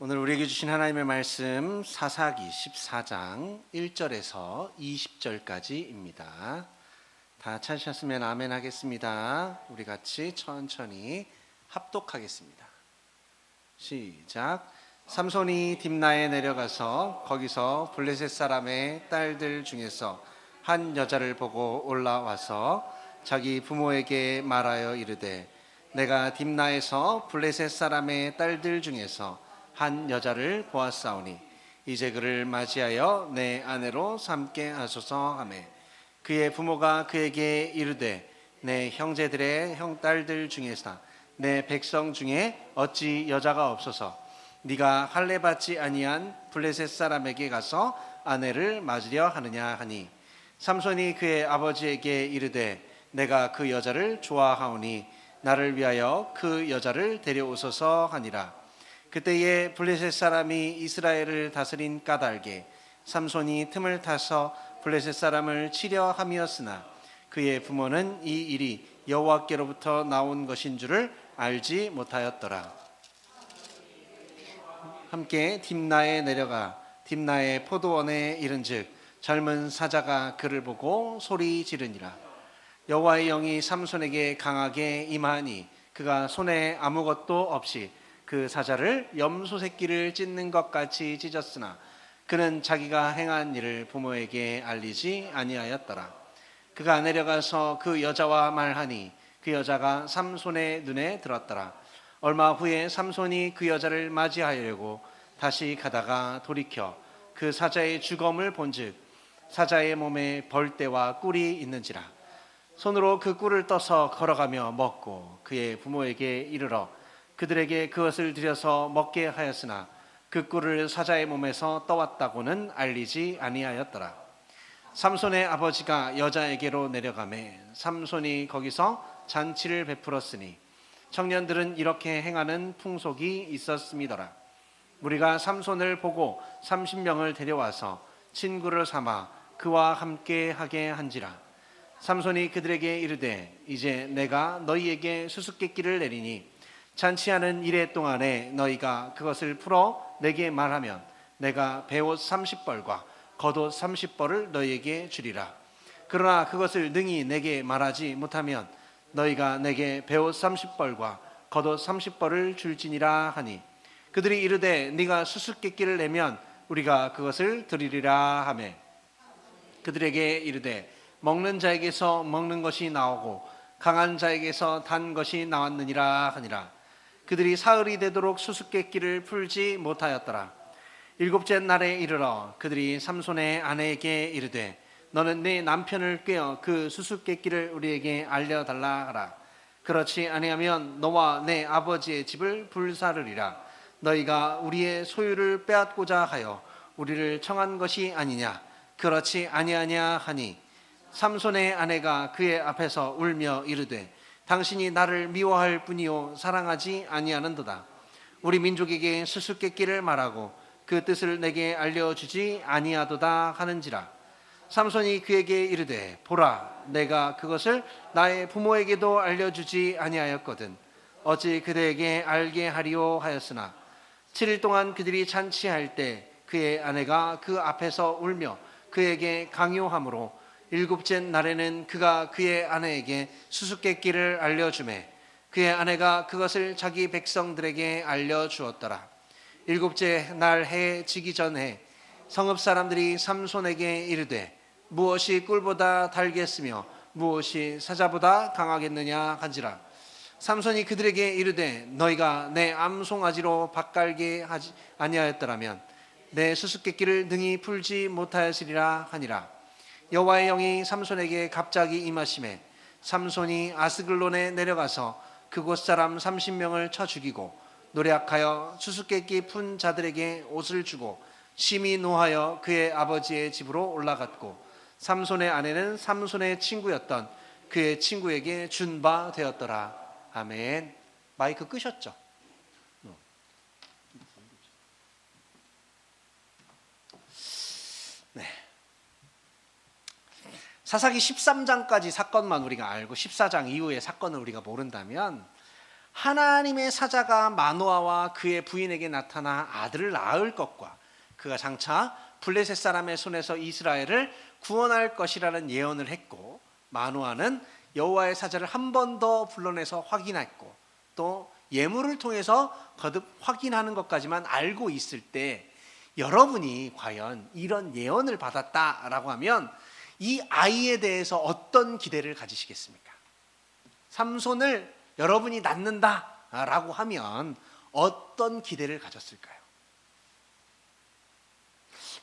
오늘 우리에게 주신 하나님의 말씀 사사기 14장 1절에서 20절까지입니다. 다 찾으셨으면 아멘 하겠습니다. 우리 같이 천천히 합독하겠습니다. 시작. 삼손이 딥나에 내려가서 거기서 블레셋 사람의 딸들 중에서 한 여자를 보고 올라와서 자기 부모에게 말하여 이르되 내가 딥나에서 블레셋 사람의 딸들 중에서 한 여자를 보았사오니 이제 그를 맞이하여 내 아내로 삼게 하소서 하매 그의 부모가 그에게 이르되 내 형제들의 형딸들 중에서 내 백성 중에 어찌 여자가 없어서 네가 할례 받지 아니한 블레셋 사람에게 가서 아내를 맞으려 하느냐 하니 삼손이 그의 아버지에게 이르되 내가 그 여자를 좋아하오니 나를 위하여 그 여자를 데려오소서 하니라. 그때에 블레셋 사람이 이스라엘을 다스린 까닭에 삼손이 틈을 타서 블레셋 사람을 치려 함이었으나 그의 부모는 이 일이 여호와께로부터 나온 것인 줄을 알지 못하였더라. 함께 딥나에 내려가 딥나의 포도원에 이른즉 젊은 사자가 그를 보고 소리 지르니라. 여호와의 영이 삼손에게 강하게 임하니 그가 손에 아무것도 없이 그 사자를 염소 새끼를 찢는 것 같이 찢었으나 그는 자기가 행한 일을 부모에게 알리지 아니하였더라. 그가 내려가서 그 여자와 말하니 그 여자가 삼손의 눈에 들었더라. 얼마 후에 삼손이 그 여자를 맞이하려고 다시 가다가 돌이켜 그 사자의 주검을 본즉 사자의 몸에 벌떼와 꿀이 있는지라. 손으로 그 꿀을 떠서 걸어가며 먹고 그의 부모에게 이르러 그들에게 그것을 들여서 먹게 하였으나 그 꿀을 사자의 몸에서 떠왔다고는 알리지 아니하였더라. 삼손의 아버지가 여자에게로 내려가매 삼손이 거기서 잔치를 베풀었으니 청년들은 이렇게 행하는 풍속이 있었음이더라. 무리가 삼손을 보고 30명을 데려와서 친구를 삼아 그와 함께 하게 한지라. 삼손이 그들에게 이르되 이제 내가 너희에게 수수께끼를 내리니 잔치하는 이래 동안에 너희가 그것을 풀어 내게 말하면 내가 베옷 30벌과 겉옷 30벌을 너희에게 주리라. 그러나 그것을 능히 내게 말하지 못하면 너희가 내게 베옷 30벌과 겉옷 30벌을 줄지니라 하니 그들이 이르되 네가 수수께끼를 내면 우리가 그것을 드리리라 하매 그들에게 이르되 먹는 자에게서 먹는 것이 나오고 강한 자에게서 단 것이 나왔느니라 하니라. 그들이 사흘이 되도록 수수께끼를 풀지 못하였더라. 일곱째 날에 이르러 그들이 삼손의 아내에게 이르되 너는 네 남편을 꾀어 그 수수께끼를 우리에게 알려달라 하라. 그렇지 아니하면 너와 내 아버지의 집을 불사르리라. 너희가 우리의 소유를 빼앗고자 하여 우리를 청한 것이 아니냐. 그렇지 아니하냐 하니 삼손의 아내가 그의 앞에서 울며 이르되 당신이 나를 미워할 뿐이요 사랑하지 아니하는도다. 우리 민족에게 수수께끼를 말하고 그 뜻을 내게 알려주지 아니하도다 하는지라. 삼손이 그에게 이르되 보라 내가 그것을 나의 부모에게도 알려주지 아니하였거든 어찌 그대에게 알게 하리오 하였으나 7일 동안 그들이 잔치할 때 그의 아내가 그 앞에서 울며 그에게 강요하므로 일곱째 날에는 그가 그의 아내에게 수수께끼를 알려주매 그의 아내가 그것을 자기 백성들에게 알려주었더라. 일곱째 날 해 지기 전에 성읍 사람들이 삼손에게 이르되 무엇이 꿀보다 달겠으며 무엇이 사자보다 강하겠느냐 한지라. 삼손이 그들에게 이르되 너희가 내 암송아지로 밭갈게 하지 아니하였더라면 내 수수께끼를 능히 풀지 못하였으리라 하니라. 여호와의 영이 삼손에게 갑자기 임하심에 삼손이 아스글론에 내려가서 그곳 사람 30명을 쳐 죽이고 노략하여 수수께끼 푼 자들에게 옷을 주고 심히 노하여 그의 아버지의 집으로 올라갔고 삼손의 아내는 삼손의 친구였던 그의 친구에게 준 바 되었더라. 아멘. 마이크 끄셨죠? 네. 사사기 13장까지 사건만 우리가 알고 14장 이후의 사건을 우리가 모른다면 하나님의 사자가 마노아와 그의 부인에게 나타나 아들을 낳을 것과 그가 장차 블레셋 사람의 손에서 이스라엘을 구원할 것이라는 예언을 했고, 마노아는 여호와의 사자를 한 번 더 불러내서 확인했고, 또 예물을 통해서 거듭 확인하는 것까지만 알고 있을 때, 여러분이 과연 이런 예언을 받았다라고 하면 이 아이에 대해서 어떤 기대를 가지시겠습니까? 삼손을 여러분이 낳는다라고 하면 어떤 기대를 가졌을까요?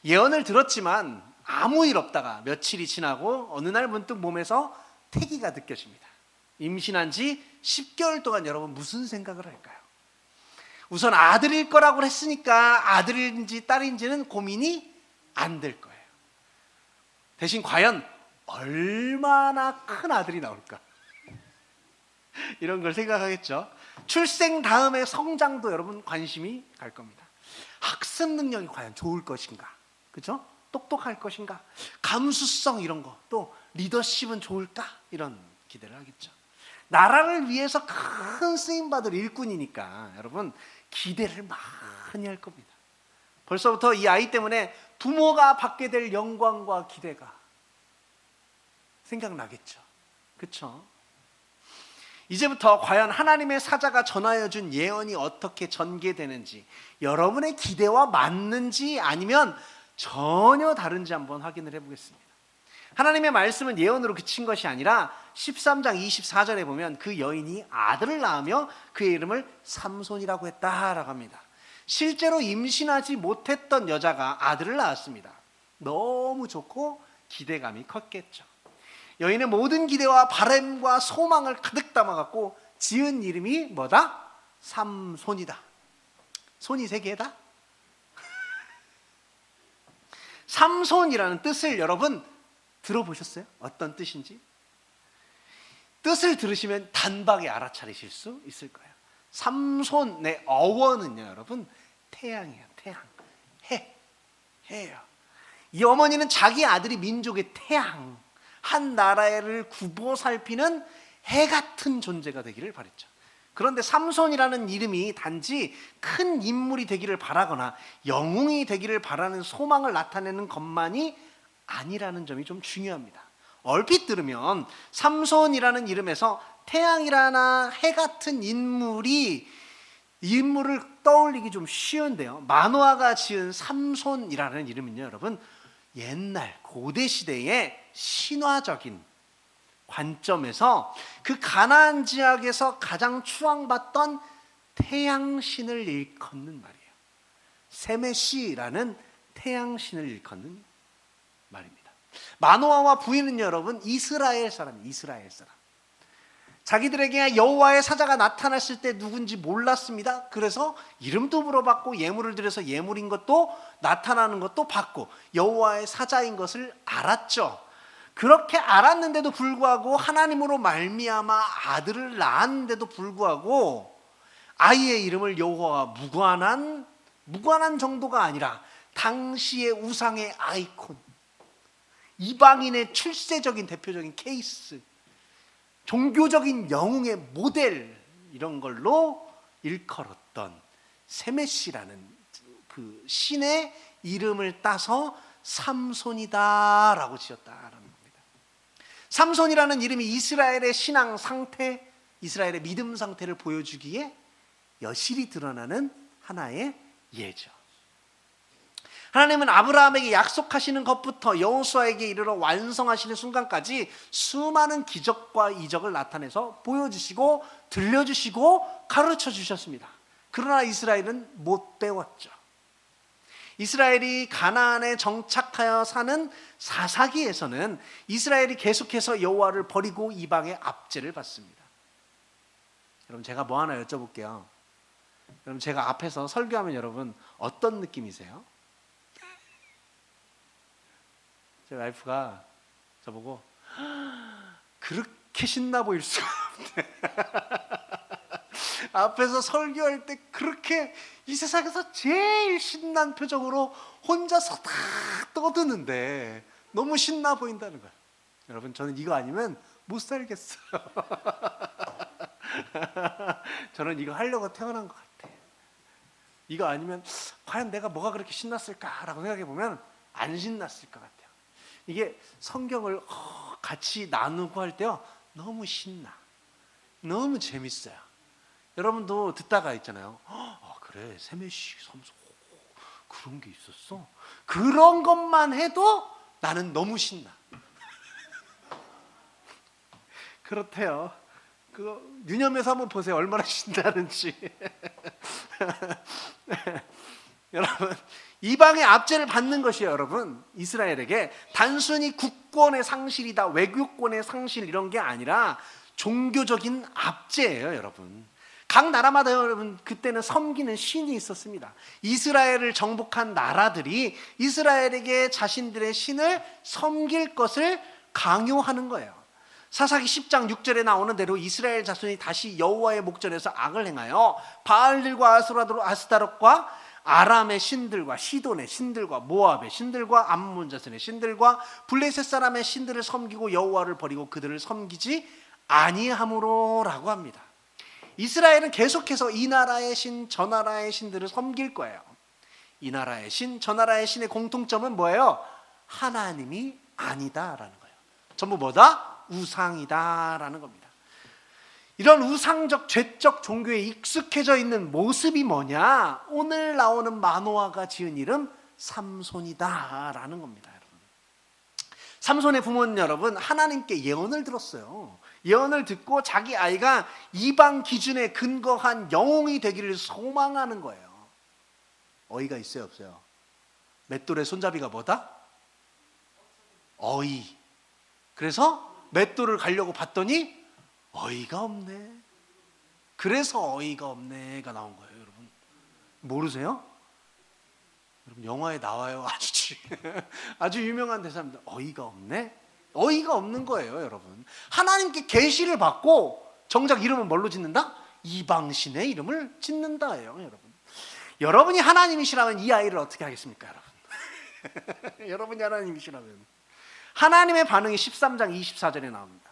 예언을 들었지만 아무 일 없다가 며칠이 지나고 어느 날 문득 몸에서 태기가 느껴집니다. 임신한 지 10개월 동안 여러분 무슨 생각을 할까요? 우선 아들일 거라고 했으니까 아들인지 딸인지는 고민이 안 될 거예요. 대신 과연 얼마나 큰 아들이 나올까? 이런 걸 생각하겠죠. 출생 다음에 성장도 여러분 관심이 갈 겁니다. 학습 능력이 과연 좋을 것인가? 그죠? 똑똑할 것인가? 감수성 이런 거, 또 리더십은 좋을까? 이런 기대를 하겠죠. 나라를 위해서 큰 쓰임받을 일꾼이니까 여러분 기대를 많이 할 겁니다. 벌써부터 이 아이 때문에 부모가 받게 될 영광과 기대가 생각나겠죠. 그렇죠? 이제부터 과연 하나님의 사자가 전하여 준 예언이 어떻게 전개되는지, 여러분의 기대와 맞는지 아니면 전혀 다른지 한번 확인을 해보겠습니다. 하나님의 말씀은 예언으로 그친 것이 아니라 13장 24절에 보면 그 여인이 아들을 낳으며 그의 이름을 삼손이라고 했다라고 합니다. 실제로 임신하지 못했던 여자가 아들을 낳았습니다. 너무 좋고 기대감이 컸겠죠. 여인의 모든 기대와 바람과 소망을 가득 담아갖고 지은 이름이 뭐다? 삼손이다. 손이 세 개다? 삼손이라는 뜻을 여러분 들어보셨어요? 어떤 뜻인지? 뜻을 들으시면 단박에 알아차리실 수 있을 거예요. 삼손의 어원은요, 여러분 태양이에요. 태양, 해예요. 이 어머니는 자기 아들이 민족의 태양, 한 나라를 굽어 살피는 해 같은 존재가 되기를 바랬죠. 그런데 삼손이라는 이름이 단지 큰 인물이 되기를 바라거나 영웅이 되기를 바라는 소망을 나타내는 것만이 아니라는 점이 좀 중요합니다. 얼핏 들으면 삼손이라는 이름에서 태양이라나 해 같은 인물을 떠올리기 좀 쉬운데요. 마노아가 지은 삼손이라는 이름은요, 여러분 옛날 고대 시대의 신화적인 관점에서 그 가나안 지역에서 가장 추앙받던 태양신을 일컫는 말이에요. 세메시라는 태양신을 일컫는 말입니다. 마노아와 부인은 여러분 이스라엘 사람. 자기들에게 여호와의 사자가 나타났을 때 누군지 몰랐습니다. 그래서 이름도 물어봤고 예물을 드려서 예물인 것도 나타나는 것도 봤고 여호와의 사자인 것을 알았죠. 그렇게 알았는데도 불구하고 하나님으로 말미암아 아들을 낳았는데도 불구하고 아이의 이름을 여호와와 무관한 정도가 아니라 당시의 우상의 아이콘, 이방인의 출세적인 대표적인 케이스, 종교적인 영웅의 모델, 이런 걸로 일컬었던 세메시라는 그 신의 이름을 따서 삼손이다라고 지었다라는 겁니다. 삼손이라는 이름이 이스라엘의 신앙 상태, 이스라엘의 믿음 상태를 보여주기에 여실히 드러나는 하나의 예죠. 하나님은 아브라함에게 약속하시는 것부터 여호수아에게 이르러 완성하시는 순간까지 수많은 기적과 이적을 나타내서 보여주시고 들려주시고 가르쳐 주셨습니다. 그러나 이스라엘은 못 배웠죠. 이스라엘이 가나안에 정착하여 사는 사사기에서는 이스라엘이 계속해서 여호와를 버리고 이방의 압제를 받습니다. 여러분 제가 뭐 하나 여쭤볼게요. 여러분 제가 앞에서 설교하면 여러분 어떤 느낌이세요? 제 와이프가 저보고 그렇게 신나 보일 수가 없네. 앞에서 설교할 때 그렇게 이 세상에서 제일 신난 표정으로 혼자서 다 떠드는데 너무 신나 보인다는 거예요. 여러분 저는 이거 아니면 못 살겠어요. 저는 이거 하려고 태어난 것 같아. 이거 아니면 과연 내가 뭐가 그렇게 신났을까라고 생각해 보면 안 신났을 것 같아요. 이게 성경을 같이 나누고 할 때요, 너무 신나, 너무 재밌어요. 여러분도 듣다가 있잖아요. 그래, 세메시 삼손 그런 게 있었어. 그런 것만 해도 나는 너무 신나. 그렇대요. 그 유념해서 한번 보세요. 얼마나 신나는지. 여러분, 이방의 압제를 받는 것이요, 여러분, 이스라엘에게 단순히 국권의 상실이다, 외교권의 상실 이런 게 아니라 종교적인 압제예요, 여러분. 각 나라마다 여러분 그때는 섬기는 신이 있었습니다. 이스라엘을 정복한 나라들이 이스라엘에게 자신들의 신을 섬길 것을 강요하는 거예요. 사사기 10장 6절에 나오는 대로 이스라엘 자손이 다시 여호와의 목전에서 악을 행하여 바알들과 아스타롯과 아람의 신들과 시돈의 신들과 모압의 신들과 암몬 자손의 신들과 블레셋 사람의 신들을 섬기고 여호와를 버리고 그들을 섬기지 아니함으로라고 합니다. 이스라엘은 계속해서 이 나라의 신, 저 나라의 신들을 섬길 거예요. 이 나라의 신, 저 나라의 신의 공통점은 뭐예요? 하나님이 아니다라는 거예요. 전부 뭐다? 우상이다라는 겁니다. 이런 우상적 죄적 종교에 익숙해져 있는 모습이 뭐냐? 오늘 나오는 마노아가 지은 이름 삼손이다라는 겁니다. 여러분, 삼손의 부모는 여러분 하나님께 예언을 들었어요. 예언을 듣고 자기 아이가 이방 기준에 근거한 영웅이 되기를 소망하는 거예요. 어이가 있어요, 없어요? 맷돌의 손잡이가 뭐다? 어이. 그래서 맷돌을 가려고 봤더니 어이가 없네. 그래서 어이가 없네가 나온 거예요, 여러분. 모르세요? 여러분 영화에 나와요. 아주 유명한 대사입니다. 어이가 없네. 어이가 없는 거예요, 여러분. 하나님께 계시를 받고 정작 이름은 뭘로 짓는다? 이방신의 이름을 짓는다예요, 여러분. 여러분이 하나님이시라면 이 아이를 어떻게 하겠습니까, 여러분? 여러분이 하나님이시라면. 하나님의 반응이 13장 24절에 나옵니다.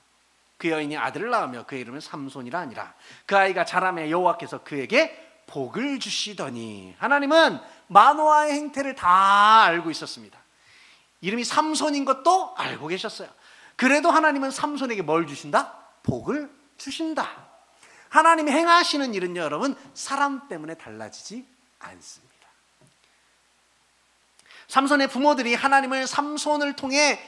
그 여인이 아들을 낳으며 그의 이름은 삼손이라 아니라 그 아이가 자라매 여호와께서 그에게 복을 주시더니. 하나님은 마노아의 행태를 다 알고 있었습니다. 이름이 삼손인 것도 알고 계셨어요. 그래도 하나님은 삼손에게 뭘 주신다? 복을 주신다. 하나님이 행하시는 일은요, 여러분, 사람 때문에 달라지지 않습니다. 삼손의 부모들이 하나님이 삼손을 통해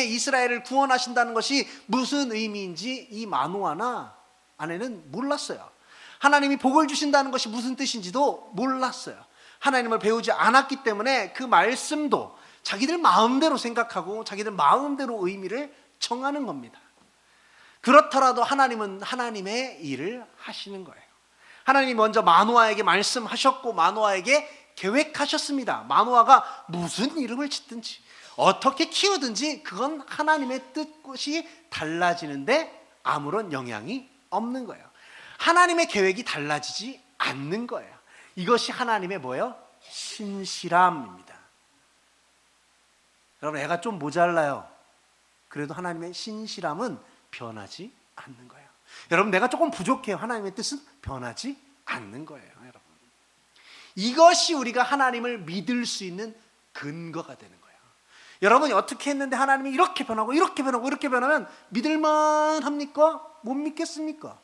이스라엘을 구원하신다는 것이 무슨 의미인지 이 마노아나 아내는 몰랐어요. 하나님이 복을 주신다는 것이 무슨 뜻인지도 몰랐어요. 하나님을 배우지 않았기 때문에 그 말씀도 자기들 마음대로 생각하고 자기들 마음대로 의미를 정하는 겁니다. 그렇더라도 하나님은 하나님의 일을 하시는 거예요. 하나님이 먼저 마노아에게 말씀하셨고 마노아에게 계획하셨습니다. 마노아가 무슨 이름을 짓든지 어떻게 키우든지 그건 하나님의 뜻이 달라지는데 아무런 영향이 없는 거예요. 하나님의 계획이 달라지지 않는 거예요. 이것이 하나님의 뭐예요? 신실함입니다. 여러분, 애가 좀 모자라요. 그래도 하나님의 신실함은 변하지 않는 거예요. 여러분, 내가 조금 부족해요. 하나님의 뜻은 변하지 않는 거예요, 여러분. 이것이 우리가 하나님을 믿을 수 있는 근거가 되는 거예요. 여러분이 어떻게 했는데 하나님이 이렇게 변하고 이렇게 변하고 이렇게 변하면 믿을만 합니까? 못 믿겠습니까?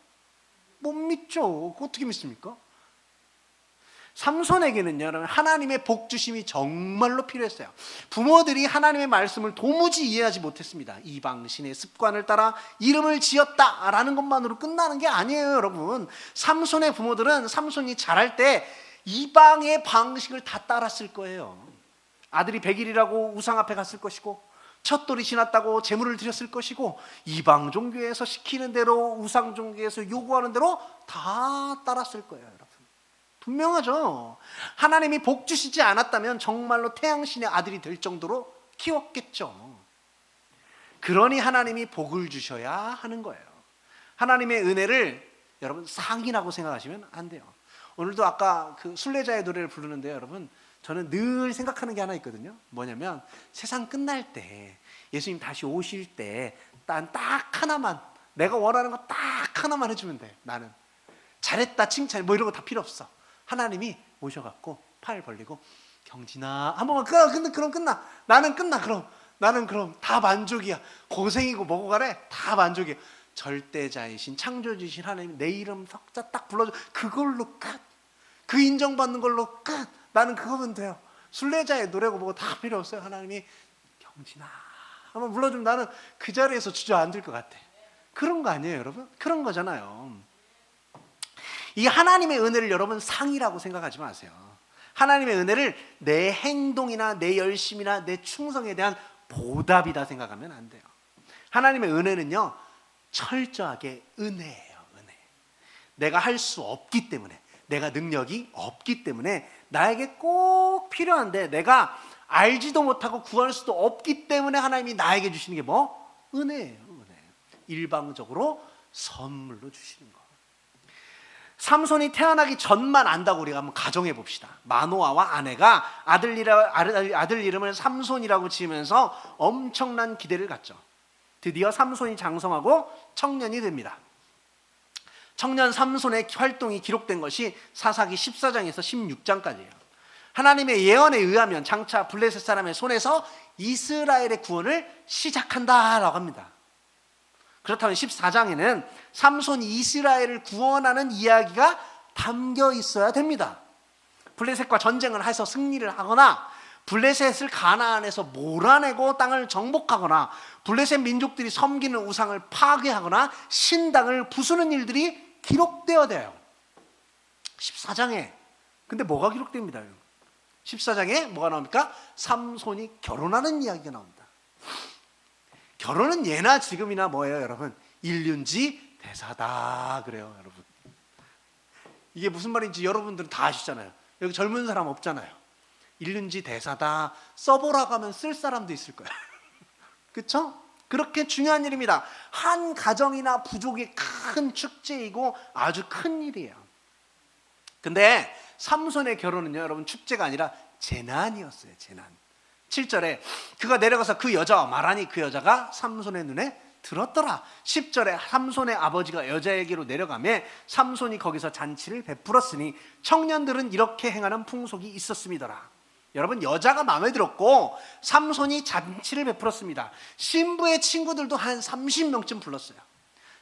못 믿죠. 어떻게 믿습니까? 삼손에게는 여러분 하나님의 복 주심이 정말로 필요했어요. 부모들이 하나님의 말씀을 도무지 이해하지 못했습니다. 이방신의 습관을 따라 이름을 지었다라는 것만으로 끝나는 게 아니에요, 여러분. 삼손의 부모들은 삼손이 자랄 때 이방의 방식을 다 따랐을 거예요. 아들이 100일이라고 우상 앞에 갔을 것이고 첫 돌이 지났다고 제물을 드렸을 것이고 이방 종교에서 시키는 대로 우상 종교에서 요구하는 대로 다 따랐을 거예요, 여러분. 분명하죠. 하나님이 복 주시지 않았다면 정말로 태양신의 아들이 될 정도로 키웠겠죠. 그러니 하나님이 복을 주셔야 하는 거예요. 하나님의 은혜를 여러분 상이라고 생각하시면 안 돼요. 오늘도 아까 그 순례자의 노래를 부르는데요, 여러분, 저는 늘 생각하는 게 하나 있거든요. 뭐냐면 세상 끝날 때 예수님 다시 오실 때 딱 하나만 내가 원하는 거 딱 하나만 해주면 돼. 나는 잘했다, 칭찬 뭐 이런 거 다 필요 없어. 하나님이 오셔갖고 팔 벌리고 경진아 한 번만 근데 그럼 끝나. 나는 끝나. 나는 그럼 다 만족이야. 고생이고 뭐고 간에 다 만족이야. 절대자이신 창조주신 하나님 내 이름 석자 딱 불러줘. 그걸로 끝. 그 인정받는 걸로 끝. 나는 그거면 돼요. 순례자의 노래고 뭐고 다 필요 없어요. 하나님이 경진아 한번 불러주면 나는 그 자리에서 주저앉을 것 같아. 그런 거 아니에요, 여러분? 그런 거잖아요. 이 하나님의 은혜를 여러분 상이라고 생각하지 마세요. 하나님의 은혜를 내 행동이나 내 열심이나 내 충성에 대한 보답이다 생각하면 안 돼요. 하나님의 은혜는요 철저하게 은혜예요. 은혜. 내가 할 수 없기 때문에, 내가 능력이 없기 때문에, 나에게 꼭 필요한데 내가 알지도 못하고 구할 수도 없기 때문에 하나님이 나에게 주시는 게 뭐? 은혜예요. 은혜. 일방적으로 선물로 주시는 거. 삼손이 태어나기 전만 안다고 우리가 한번 가정해 봅시다. 마노아와 아내가 아들 이름을 삼손이라고 지으면서 엄청난 기대를 갖죠. 드디어 삼손이 장성하고 청년이 됩니다. 청년 삼손의 활동이 기록된 것이 사사기 14장에서 16장까지예요. 하나님의 예언에 의하면 장차 블레셋 사람의 손에서 이스라엘의 구원을 시작한다라고 합니다. 그렇다면 14장에는 삼손이 이스라엘을 구원하는 이야기가 담겨 있어야 됩니다. 블레셋과 전쟁을 해서 승리를 하거나, 블레셋을 가나안에서 몰아내고 땅을 정복하거나, 블레셋 민족들이 섬기는 우상을 파괴하거나 신당을 부수는 일들이 기록되어야 돼요. 14장에. 근데 뭐가 기록됩니다? 14장에 뭐가 나옵니까? 삼손이 결혼하는 이야기가 나옵니다. 결혼은 예나 지금이나 뭐예요, 여러분? 일륜지 대사다 그래요, 여러분. 이게 무슨 말인지 여러분들은 다 아시잖아요. 여기 젊은 사람 없잖아요. 일륜지 대사다 써보라고 하면 쓸 사람도 있을 거예요. 그렇죠? 그렇게 중요한 일입니다. 한 가정이나 부족의 큰 축제이고 아주 큰 일이에요. 근데 삼손의 결혼은요, 여러분, 축제가 아니라 재난이었어요. 재난. 7절에 그가 내려가서 그 여자와 말하니 그 여자가 삼손의 눈에 들었더라. 10절에 삼손의 아버지가 여자에게로 내려가며 삼손이 거기서 잔치를 베풀었으니 청년들은 이렇게 행하는 풍속이 있었음이더라. 여러분, 여자가 마음에 들었고 삼손이 잔치를 베풀었습니다. 신부의 친구들도 한 30명쯤 불렀어요.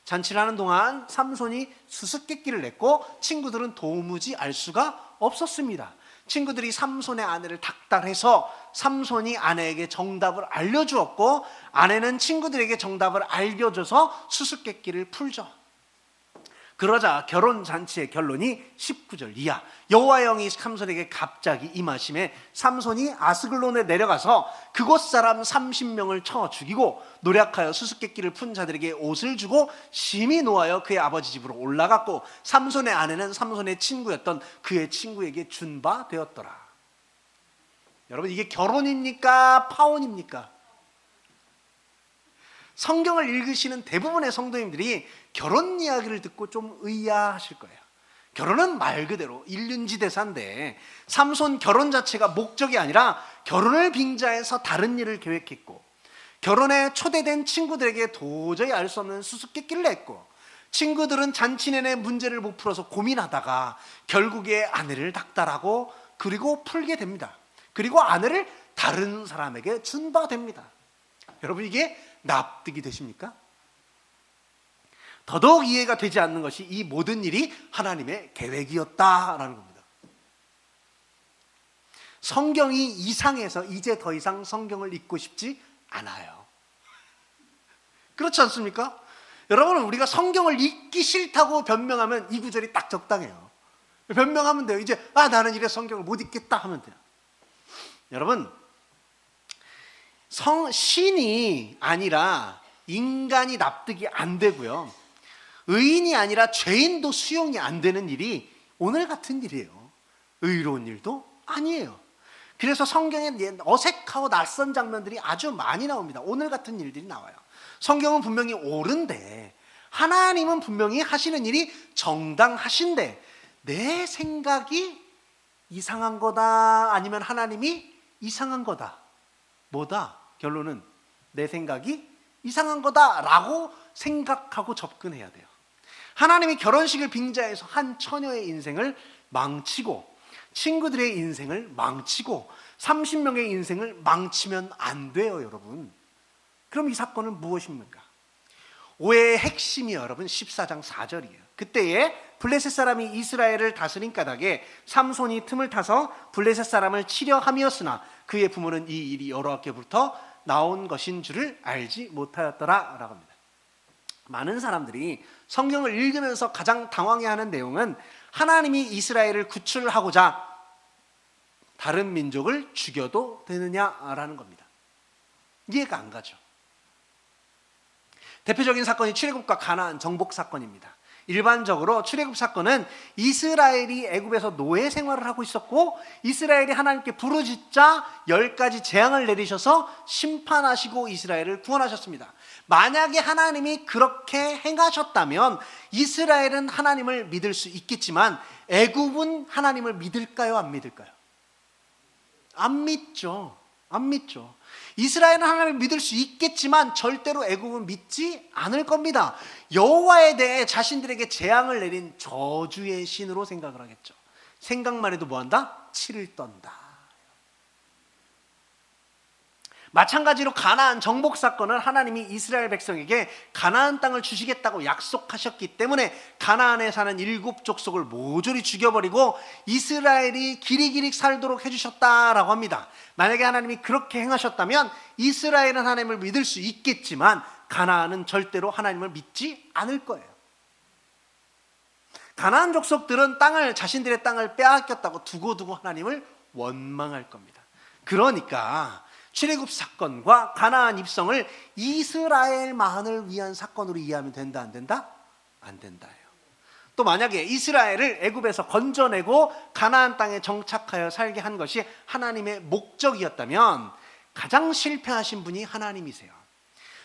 잔치를 하는 동안 삼손이 수수께끼를 냈고 친구들은 도무지 알 수가 없었습니다. 친구들이 삼손의 아내를 닥달해서 삼손이 아내에게 정답을 알려주었고, 아내는 친구들에게 정답을 알려줘서 수수께끼를 풀죠. 그러자 결혼잔치의 결론이 19절 이하. 여호와의 영이 삼손에게 갑자기 임하심에 삼손이 아스글론에 내려가서 그곳 사람 30명을 쳐 죽이고 노력하여 수수께끼를 푼 자들에게 옷을 주고 심히 노하여 그의 아버지 집으로 올라갔고, 삼손의 아내는 삼손의 친구였던 그의 친구에게 준 바 되었더라. 여러분, 이게 결혼입니까? 파혼입니까? 성경을 읽으시는 대부분의 성도님들이 결혼 이야기를 듣고 좀 의아하실 거예요. 결혼은 말 그대로 일륜지대사인데 삼손 결혼 자체가 목적이 아니라 결혼을 빙자해서 다른 일을 계획했고, 결혼에 초대된 친구들에게 도저히 알 수 없는 수수께끼를 냈고, 친구들은 잔치 내내 문제를 못 풀어서 고민하다가 결국에 아내를 닥달하고 그리고 풀게 됩니다. 그리고 아내를 다른 사람에게 준 바 됩니다. 여러분, 이게 납득이 되십니까? 더더욱 이해가 되지 않는 것이 이 모든 일이 하나님의 계획이었다라는 겁니다. 성경이 이상해서 이제 더 이상 성경을 읽고 싶지 않아요. 그렇지 않습니까? 여러분, 우리가 성경을 읽기 싫다고 변명하면 이 구절이 딱 적당해요. 변명하면 돼요. 이제 나는 이래 성경을 못 읽겠다 하면 돼요. 여러분, 신이 아니라 인간이 납득이 안 되고요, 의인이 아니라 죄인도 수용이 안 되는 일이 오늘 같은 일이에요. 의로운 일도 아니에요. 그래서 성경에 어색하고 낯선 장면들이 아주 많이 나옵니다. 오늘 같은 일들이 나와요. 성경은 분명히 옳은데, 하나님은 분명히 하시는 일이 정당하신데 내 생각이 이상한 거다, 아니면 하나님이 이상한 거다. 뭐다? 결론은 내 생각이 이상한 거다라고 생각하고 접근해야 돼요. 하나님이 결혼식을 빙자해서 한 처녀의 인생을 망치고 친구들의 인생을 망치고 30명의 인생을 망치면 안 돼요, 여러분. 그럼 이 사건은 무엇입니까? 오해의 핵심이 여러분 14장 4절이에요. 그때에 블레셋 사람이 이스라엘을 다스린 까닭에 삼손이 틈을 타서 블레셋 사람을 치려 함이었으나 그의 부모는 이 일이 여호와께로부터 나온 것인 줄을 알지 못하였더라 라고 합니다. 많은 사람들이 성경을 읽으면서 가장 당황해하는 내용은 하나님이 이스라엘을 구출하고자 다른 민족을 죽여도 되느냐라는 겁니다. 이해가 안 가죠. 대표적인 사건이 출애굽과 가나안 정복 사건입니다. 일반적으로 출애굽 사건은 이스라엘이 애굽에서 노예 생활을 하고 있었고 이스라엘이 하나님께 부르짖자 10가지 재앙을 내리셔서 심판하시고 이스라엘을 구원하셨습니다. 만약에 하나님이 그렇게 행하셨다면 이스라엘은 하나님을 믿을 수 있겠지만 애굽은 하나님을 믿을까요? 안 믿을까요? 안 믿죠. 안 믿죠. 이스라엘은 하나님을 믿을 수 있겠지만 절대로 애굽은 믿지 않을 겁니다. 여호와에 대해 자신들에게 재앙을 내린 저주의 신으로 생각을 하겠죠. 생각만 해도 뭐한다? 치를 떤다. 마찬가지로 가나안 정복 사건은 하나님이 이스라엘 백성에게 가나안 땅을 주시겠다고 약속하셨기 때문에 가나안에 사는 7족속을 모조리 죽여버리고 이스라엘이 기리기리 살도록 해주셨다라고 합니다. 만약에 하나님이 그렇게 행하셨다면 이스라엘은 하나님을 믿을 수 있겠지만 가나안은 절대로 하나님을 믿지 않을 거예요. 가나안 족속들은 자신들의 땅을 빼앗겼다고 두고두고 하나님을 원망할 겁니다. 그러니까 출애굽 사건과 가나안 입성을 이스라엘만을 위한 사건으로 이해하면 된다, 안 된다? 안 된다예요. 또 만약에 이스라엘을 애굽에서 건져내고 가나안 땅에 정착하여 살게 한 것이 하나님의 목적이었다면 가장 실패하신 분이 하나님이세요.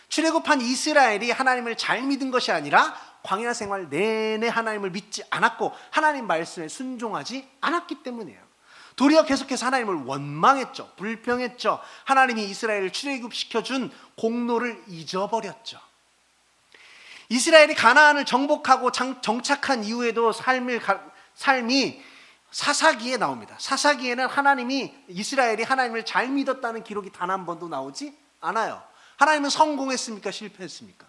출애굽한 이스라엘이 하나님을 잘 믿은 것이 아니라 광야 생활 내내 하나님을 믿지 않았고 하나님 말씀에 순종하지 않았기 때문이에요. 도리어 계속해서 하나님을 원망했죠. 불평했죠. 하나님이 이스라엘을 출애굽시켜준 공로를 잊어버렸죠. 이스라엘이 가나안을 정복하고 정착한 이후에도 삶이 사사기에 나옵니다. 사사기에는 이스라엘이 하나님을 잘 믿었다는 기록이 단 한 번도 나오지 않아요. 하나님은 성공했습니까? 실패했습니까?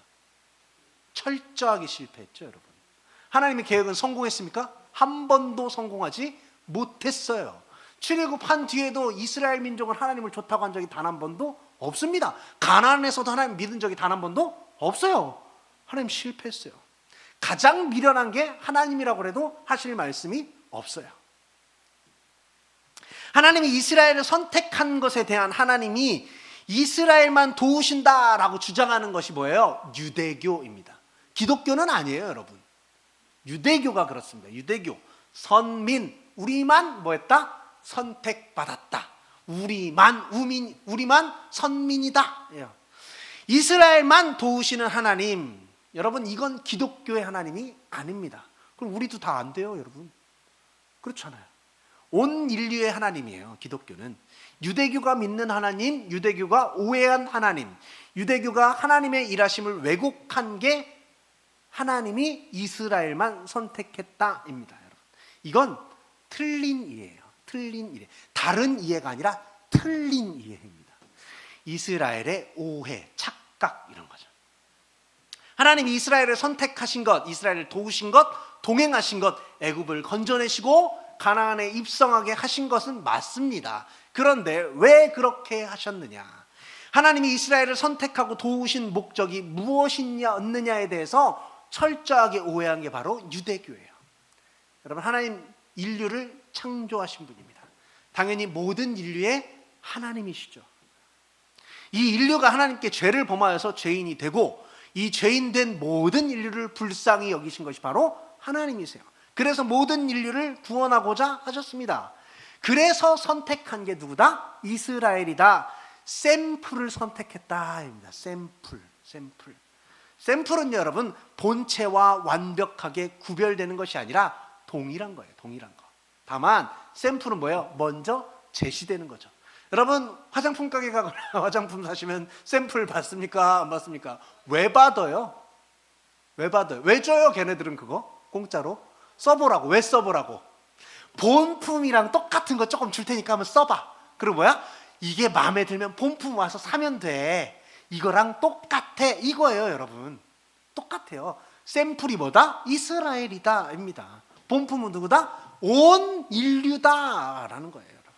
철저하게 실패했죠, 여러분. 하나님의 계획은 성공했습니까? 한 번도 성공하지 못했어요. 출애굽한 뒤에도 이스라엘 민족은 하나님을 좋다고 한 적이 단 한 번도 없습니다. 가나안에서도 하나님 믿은 적이 단 한 번도 없어요. 하나님 실패했어요. 가장 미련한 게 하나님이라고 해도 하실 말씀이 없어요. 하나님이 이스라엘을 선택한 것에 대한 하나님이 이스라엘만 도우신다라고 주장하는 것이 뭐예요? 유대교입니다. 기독교는 아니에요, 여러분. 유대교가 그렇습니다. 유대교, 선민, 우리만 뭐했다? 선택받았다. 우리만 선민이다. 이스라엘만 도우시는 하나님, 여러분 이건 기독교의 하나님이 아닙니다. 그럼 우리도 다 안 돼요, 여러분. 그렇잖아요. 온 인류의 하나님이에요, 기독교는. 유대교가 믿는 하나님, 유대교가 오해한 하나님, 유대교가 하나님의 일하심을 왜곡한 게 하나님이 이스라엘만 선택했다입니다, 여러분. 이건 틀린 이해예요. 틀린 이해. 다른 이해가 아니라 틀린 이해입니다. 이스라엘의 오해, 착각 이런 거죠. 하나님이 이스라엘을 선택하신 것, 이스라엘을 도우신 것, 동행하신 것, 애굽을 건져내시고 가나안에 입성하게 하신 것은 맞습니다. 그런데 왜 그렇게 하셨느냐? 하나님이 이스라엘을 선택하고 도우신 목적이 무엇이었느냐에 대해서 철저하게 오해한 게 바로 유대교예요. 여러분, 하나님 인류를 창조하신 분입니다. 당연히 모든 인류의 하나님이시죠. 이 인류가 하나님께 죄를 범하여서 죄인이 되고 이 죄인된 모든 인류를 불쌍히 여기신 것이 바로 하나님이세요. 그래서 모든 인류를 구원하고자 하셨습니다. 그래서 선택한 게 누구다? 이스라엘이다. 샘플을 선택했다입니다. 샘플은 여러분 본체와 완벽하게 구별되는 것이 아니라 동일한 거예요. 동일한 거. 다만 샘플은 뭐예요? 먼저 제시되는 거죠. 여러분 화장품 가게 가거나 화장품 사시면 샘플 받습니까? 안 받습니까? 왜 받아요? 왜 받아요? 왜 줘요? 걔네들은 그거 공짜로 써보라고. 왜 써보라고? 본품이랑 똑같은 거 조금 줄 테니까 한번 써봐. 그리고 뭐야? 이게 마음에 들면 본품 와서 사면 돼. 이거랑 똑같아 이거예요. 여러분 똑같아요. 샘플이 뭐다? 이스라엘이다 입니다. 본품은 누구다? 온 인류다 라는 거예요. 여러분.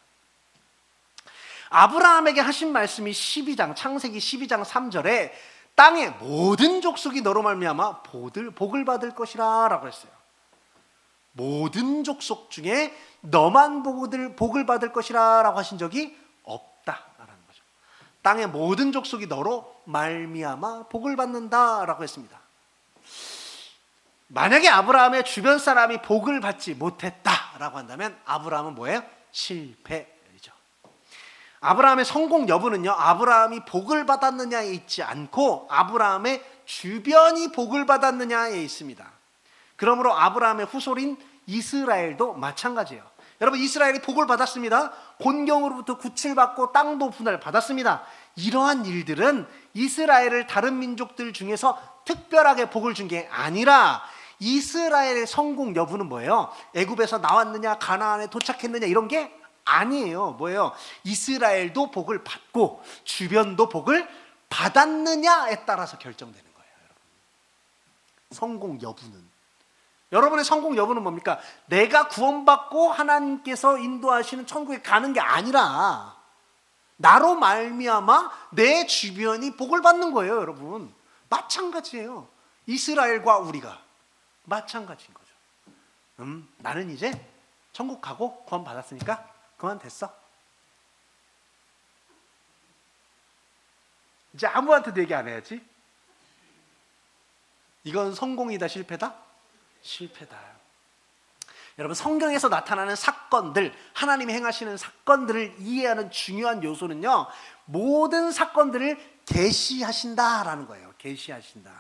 아브라함에게 하신 말씀이 12장 창세기 12장 3절에 땅의 모든 족속이 너로 말미암아 복을 받을 것이라 라고 했어요. 모든 족속 중에 너만 복을 받을 것이라 라고 하신 적이 없다라는 거죠. 땅의 모든 족속이 너로 말미암아 복을 받는다라고 했습니다. 만약에 아브라함의 주변 사람이 복을 받지 못했다라고 한다면 아브라함은 뭐예요? 실패이죠. 아브라함의 성공 여부는요, 아브라함이 복을 받았느냐에 있지 않고 아브라함의 주변이 복을 받았느냐에 있습니다. 그러므로 아브라함의 후손인 이스라엘도 마찬가지예요. 여러분 이스라엘이 복을 받았습니다. 곤경으로부터 구출받고 땅도 분할받았습니다. 이러한 일들은 이스라엘을 다른 민족들 중에서 특별하게 복을 준 게 아니라 이스라엘의 성공 여부는 뭐예요? 애굽에서 나왔느냐 가나안에 도착했느냐 이런 게 아니에요. 뭐예요? 이스라엘도 복을 받고 주변도 복을 받았느냐에 따라서 결정되는 거예요. 여러분. 성공 여부는 여러분의 성공 여부는 뭡니까? 내가 구원받고 하나님께서 인도하시는 천국에 가는 게 아니라 나로 말미암아 내 주변이 복을 받는 거예요. 여러분 마찬가지예요. 이스라엘과 우리가 마찬가지인 거죠. 나는 이제 천국 가고 구원 받았으니까 그만 됐어. 이제 아무한테도 얘기 안 해야지. 이건 성공이다 실패다? 실패다. 여러분 성경에서 나타나는 사건들, 하나님이 행하시는 사건들을 이해하는 중요한 요소는요, 모든 사건들을 계시하신다라는 거예요. 계시하신다.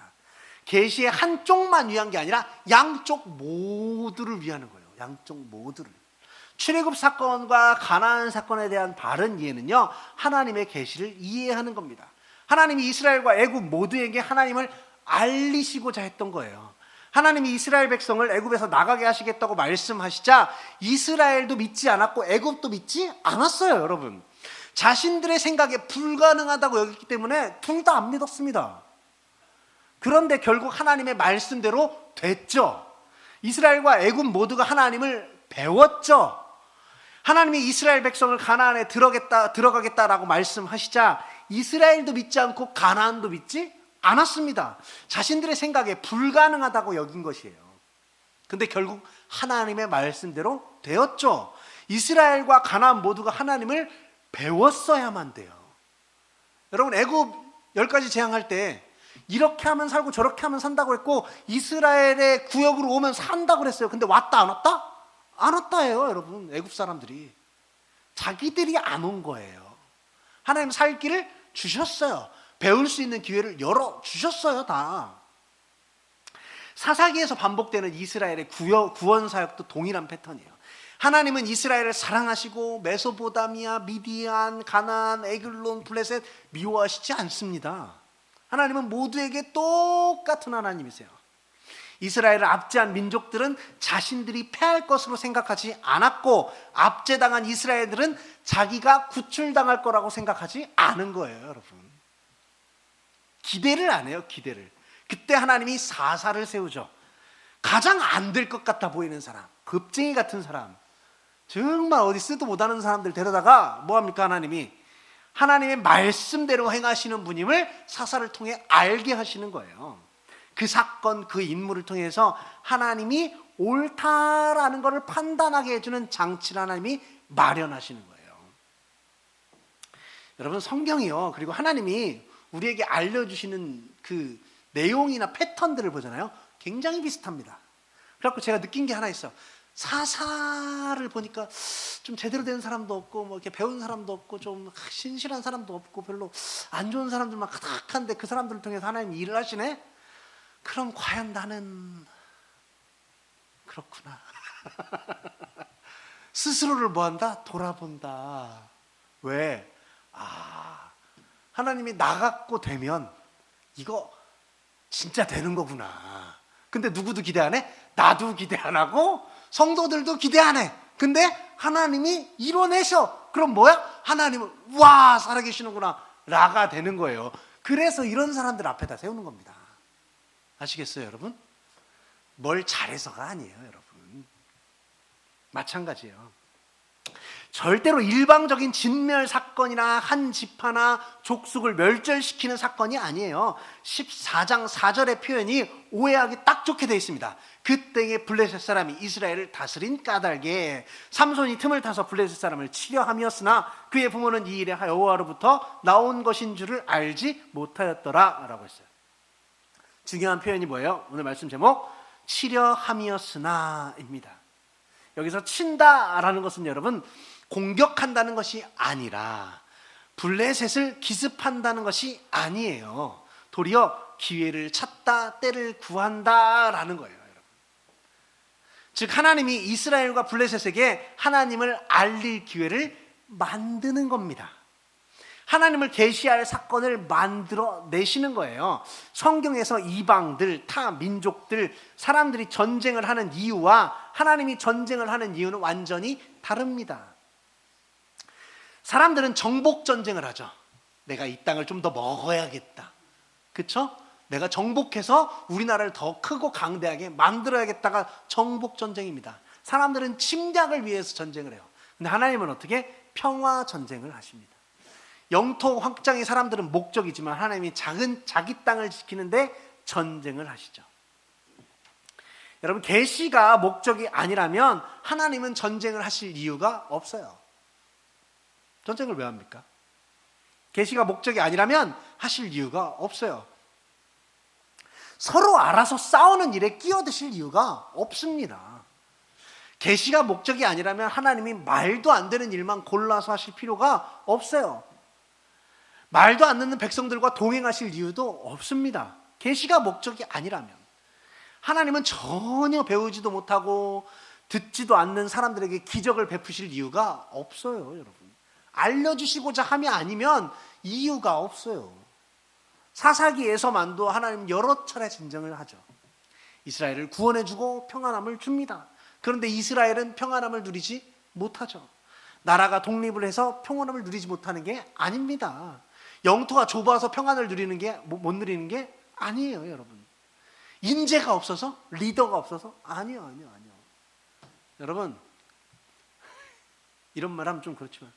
계시의 한쪽만 위한 게 아니라 양쪽 모두를 위하는 거예요. 양쪽 모두를. 출애굽 사건과 가나안 사건에 대한 바른 이해는요, 하나님의 계시를 이해하는 겁니다. 하나님이 이스라엘과 애굽 모두에게 하나님을 알리시고자 했던 거예요. 하나님이 이스라엘 백성을 애굽에서 나가게 하시겠다고 말씀하시자 이스라엘도 믿지 않았고 애굽도 믿지 않았어요. 여러분 자신들의 생각에 불가능하다고 여겼기 때문에 둘 다 안 믿었습니다. 그런데 결국 하나님의 말씀대로 됐죠. 이스라엘과 애굽 모두가 하나님을 배웠죠. 하나님이 이스라엘 백성을 가나안에 들어가겠다라고 말씀하시자 이스라엘도 믿지 않고 가나안도 믿지 않았습니다. 자신들의 생각에 불가능하다고 여긴 것이에요. 근데 결국 하나님의 말씀대로 되었죠. 이스라엘과 가나안 모두가 하나님을 배웠어야만 돼요. 여러분 애굽 10가지 재앙할 때 이렇게 하면 살고 저렇게 하면 산다고 했고 이스라엘의 구역으로 오면 산다고 그랬어요. 근데 왔다 안 왔다? 안 왔다예요. 여러분 애굽 사람들이 자기들이 안 온 거예요. 하나님 살 길을 주셨어요. 배울 수 있는 기회를 열어주셨어요. 다. 사사기에서 반복되는 이스라엘의 구원 사역도 동일한 패턴이에요. 하나님은 이스라엘을 사랑하시고 메소포타미아, 미디안, 가나안, 에글론, 블레셋 미워하시지 않습니다. 하나님은 모두에게 똑같은 하나님이세요. 이스라엘을 압제한 민족들은 자신들이 패할 것으로 생각하지 않았고 압제당한 이스라엘들은 자기가 구출당할 거라고 생각하지 않은 거예요. 여러분 기대를 안 해요. 기대를. 그때 하나님이 사사를 세우죠. 가장 안 될 것 같아 보이는 사람, 겁쟁이 같은 사람, 정말 어디 쓰도 못하는 사람들 데려다가 뭐합니까? 하나님이 하나님의 말씀대로 행하시는 분임을 사사를 통해 알게 하시는 거예요. 그 사건, 그 인물을 통해서 하나님이 옳다라는 것을 판단하게 해주는 장치를 하나님이 마련하시는 거예요. 여러분 성경이요, 그리고 하나님이 우리에게 알려주시는 그 내용이나 패턴들을 보잖아요. 굉장히 비슷합니다. 그래서 제가 느낀 게 하나 있어요. 사사를 보니까 좀 제대로 된 사람도 없고 뭐 이렇게 배운 사람도 없고 좀 신실한 사람도 없고 별로 안 좋은 사람들만 가득한데 그 사람들을 통해서 하나님이 일을 하시네? 그럼 과연 나는 그렇구나. 스스로를 뭐한다? 돌아본다. 왜? 하나님이 나 갖고 되면 이거 진짜 되는 거구나. 근데 누구도 기대 안 해? 나도 기대 안 하고 성도들도 기대 안 해. 근데 하나님이 이뤄내셔. 그럼 뭐야? 하나님은 와 살아계시는구나 라가 되는 거예요. 그래서 이런 사람들 앞에다 세우는 겁니다. 아시겠어요 여러분? 뭘 잘해서가 아니에요 여러분. 마찬가지예요. 절대로 일방적인 진멸 사건이나 한 지파나 족속을 멸절시키는 사건이 아니에요. 14장 4절의 표현이 오해하기 딱 좋게 되어 있습니다. 그때에 블레셋 사람이 이스라엘을 다스린 까닭에 삼손이 틈을 타서 블레셋 사람을 치려 함이었으나 그의 부모는 이 일에 여호와로부터 나온 것인 줄을 알지 못하였더라 라고 했어요. 중요한 표현이 뭐예요? 오늘 말씀 제목 치려 함이었으나 입니다. 여기서 친다라는 것은 여러분 공격한다는 것이 아니라 블레셋을 기습한다는 것이 아니에요. 도리어 기회를 찾다, 때를 구한다라는 거예요. 여러분. 즉 하나님이 이스라엘과 블레셋에게 하나님을 알릴 기회를 만드는 겁니다. 하나님을 계시할 사건을 만들어 내시는 거예요. 성경에서 이방들, 타 민족들, 사람들이 전쟁을 하는 이유와 하나님이 전쟁을 하는 이유는 완전히 다릅니다. 사람들은 정복 전쟁을 하죠. 내가 이 땅을 좀 더 먹어야겠다. 그렇죠? 내가 정복해서 우리나라를 더 크고 강대하게 만들어야겠다가 정복 전쟁입니다. 사람들은 침략을 위해서 전쟁을 해요. 근데 하나님은 어떻게? 평화 전쟁을 하십니다. 영토 확장이 사람들은 목적이지만 하나님이 작은 자기 땅을 지키는데 전쟁을 하시죠. 여러분 계시가 목적이 아니라면 하나님은 전쟁을 하실 이유가 없어요. 전쟁을 왜 합니까? 계시가 목적이 아니라면 하실 이유가 없어요. 서로 알아서 싸우는 일에 끼어드실 이유가 없습니다. 계시가 목적이 아니라면 하나님이 말도 안 되는 일만 골라서 하실 필요가 없어요. 말도 안 듣는 백성들과 동행하실 이유도 없습니다. 계시가 목적이 아니라면 하나님은 전혀 배우지도 못하고 듣지도 않는 사람들에게 기적을 베푸실 이유가 없어요. 여러분 알려주시고자 함이 아니면 이유가 없어요. 사사기에서만도 하나님 여러 차례 진정을 하죠. 이스라엘을 구원해주고 평안함을 줍니다. 그런데 이스라엘은 평안함을 누리지 못하죠. 나라가 독립을 해서 평안함을 누리지 못하는 게 아닙니다. 영토가 좁아서 평안을 누리는 게 못 누리는 게 아니에요, 여러분. 인재가 없어서, 리더가 없어서 아니요. 여러분 이런 말하면 좀 그렇지만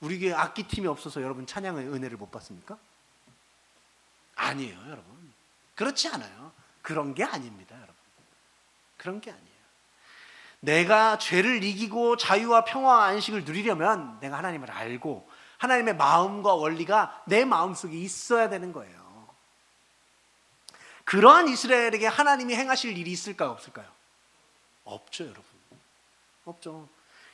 우리 교회 악기팀이 없어서 여러분 찬양의 은혜를 못 받습니까? 아니에요, 여러분. 그렇지 않아요. 그런 게 아닙니다, 여러분. 그런 게 아니에요. 내가 죄를 이기고 자유와 평화와 안식을 누리려면 내가 하나님을 알고 하나님의 마음과 원리가 내 마음속에 있어야 되는 거예요. 그러한 이스라엘에게 하나님이 행하실 일이 있을까요? 없을까요? 없죠, 여러분. 없죠.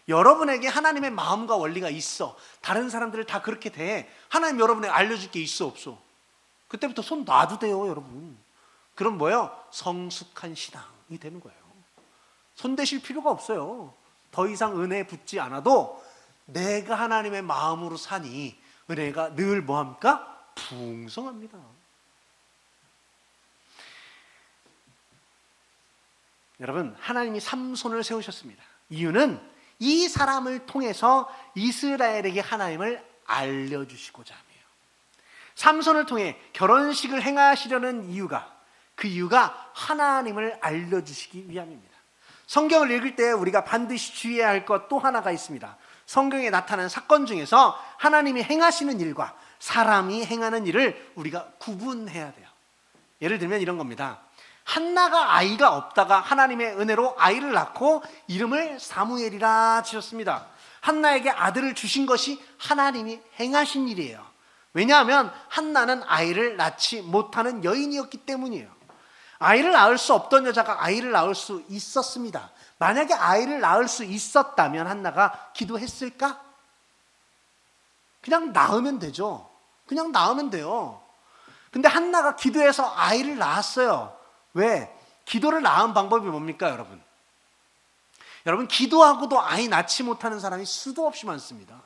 여러분에게 하나님의 마음과 원리가 있어. 다른 사람들을 다 그렇게 대. 하나님 여러분에게 알려줄 게 있어, 없어? 그때부터 손 놔도 돼요, 여러분. 그럼 뭐예요? 성숙한 신앙이 되는 거예요. 손 대실 필요가 없어요. 더 이상 은혜 붙지 않아도 내가 하나님의 마음으로 사니 은혜가 늘 뭐합니까? 풍성합니다. 여러분 하나님이 삼손을 세우셨습니다. 이유는 이 사람을 통해서 이스라엘에게 하나님을 알려주시고자 합니다. 삼손을 통해 결혼식을 행하시려는 이유가 그 이유가 하나님을 알려주시기 위함입니다. 성경을 읽을 때 우리가 반드시 주의해야 할 것 또 하나가 있습니다. 성경에 나타난 사건 중에서 하나님이 행하시는 일과 사람이 행하는 일을 우리가 구분해야 돼요. 예를 들면 이런 겁니다. 한나가 아이가 없다가 하나님의 은혜로 아이를 낳고 이름을 사무엘이라 지었습니다. 한나에게 아들을 주신 것이 하나님이 행하신 일이에요. 왜냐하면 한나는 아이를 낳지 못하는 여인이었기 때문이에요. 아이를 낳을 수 없던 여자가 아이를 낳을 수 있었습니다. 만약에 아이를 낳을 수 있었다면 한나가 기도했을까? 그냥 낳으면 되죠. 그냥 낳으면 돼요. 근데 한나가 기도해서 아이를 낳았어요. 왜? 기도를 낳은 방법이 뭡니까, 여러분? 여러분, 기도하고도 아이 낳지 못하는 사람이 수도 없이 많습니다.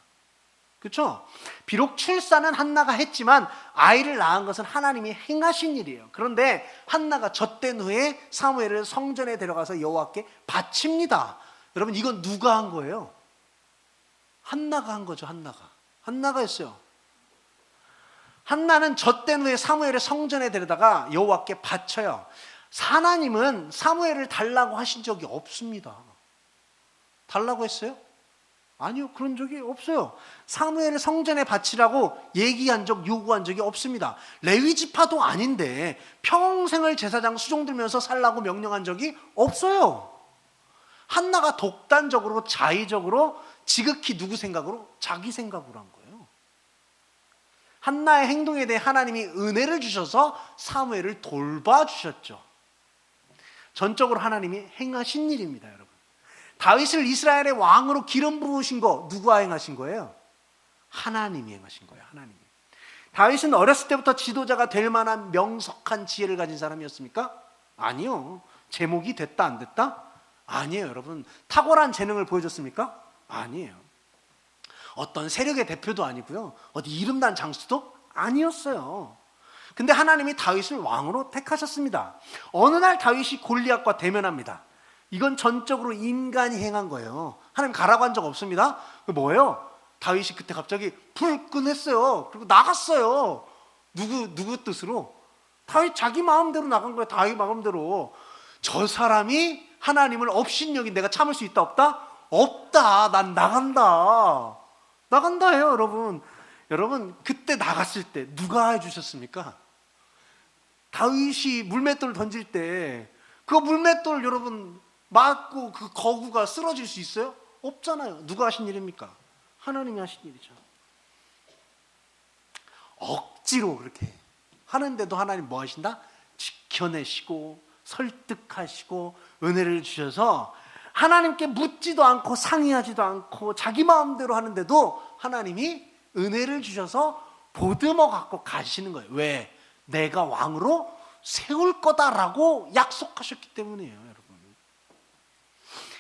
그렇죠? 비록 출산은 한나가 했지만 아이를 낳은 것은 하나님이 행하신 일이에요. 그런데 한나가 젖된 후에 사무엘을 성전에 데려가서 여호와께 바칩니다. 여러분, 이건 누가 한 거예요? 한나가 한 거죠. 한나가 했어요. 한나는 젖된 후에 사무엘을 성전에 데려다가 여호와께 바쳐요. 하나님은 사무엘을 달라고 하신 적이 없습니다. 달라고 했어요? 아니요, 그런 적이 없어요. 사무엘을 성전에 바치라고 얘기한 적, 요구한 적이 없습니다. 레위 지파도 아닌데 평생을 제사장 수종 들면서 살라고 명령한 적이 없어요. 한나가 독단적으로, 자의적으로, 지극히 누구 생각으로? 자기 생각으로 한 거예요. 한나의 행동에 대해 하나님이 은혜를 주셔서 사무엘을 돌봐주셨죠. 전적으로 하나님이 행하신 일입니다, 여러분. 다윗을 이스라엘의 왕으로 기름 부으신 거 누가 행하신 거예요? 하나님이 행하신 거예요. 하나님이. 다윗은 어렸을 때부터 지도자가 될 만한 명석한 지혜를 가진 사람이었습니까? 아니요. 제목이 됐다 안 됐다? 아니에요, 여러분. 탁월한 재능을 보여줬습니까? 아니에요. 어떤 세력의 대표도 아니고요, 어디 이름난 장수도 아니었어요. 근데 하나님이 다윗을 왕으로 택하셨습니다. 어느 날 다윗이 골리앗과 대면합니다. 이건 전적으로 인간이 행한 거예요. 하나님 가라고 한 적 없습니다. 그 뭐예요? 다윗이 그때 갑자기 불끈했어요. 그리고 나갔어요. 누구 뜻으로? 다윗 자기 마음대로 나간 거예요. 다윗 마음대로. 저 사람이 하나님을 업신여긴 내가 참을 수 있다 없다? 없다. 난 나간다. 나간다 해요, 여러분. 여러분, 그때 나갔을 때 누가 해주셨습니까? 다윗이 물맷돌을 던질 때 그 물맷돌 여러분 맞고 그 거구가 쓰러질 수 있어요? 없잖아요. 누가 하신 일입니까? 하나님이 하신 일이죠. 억지로 그렇게 하는데도 하나님 뭐 하신다? 지켜내시고 설득하시고 은혜를 주셔서 하나님께 묻지도 않고 상의하지도 않고 자기 마음대로 하는데도 하나님이 은혜를 주셔서 보듬어 갖고 가시는 거예요. 왜? 내가 왕으로 세울 거다라고 약속하셨기 때문이에요, 여러분.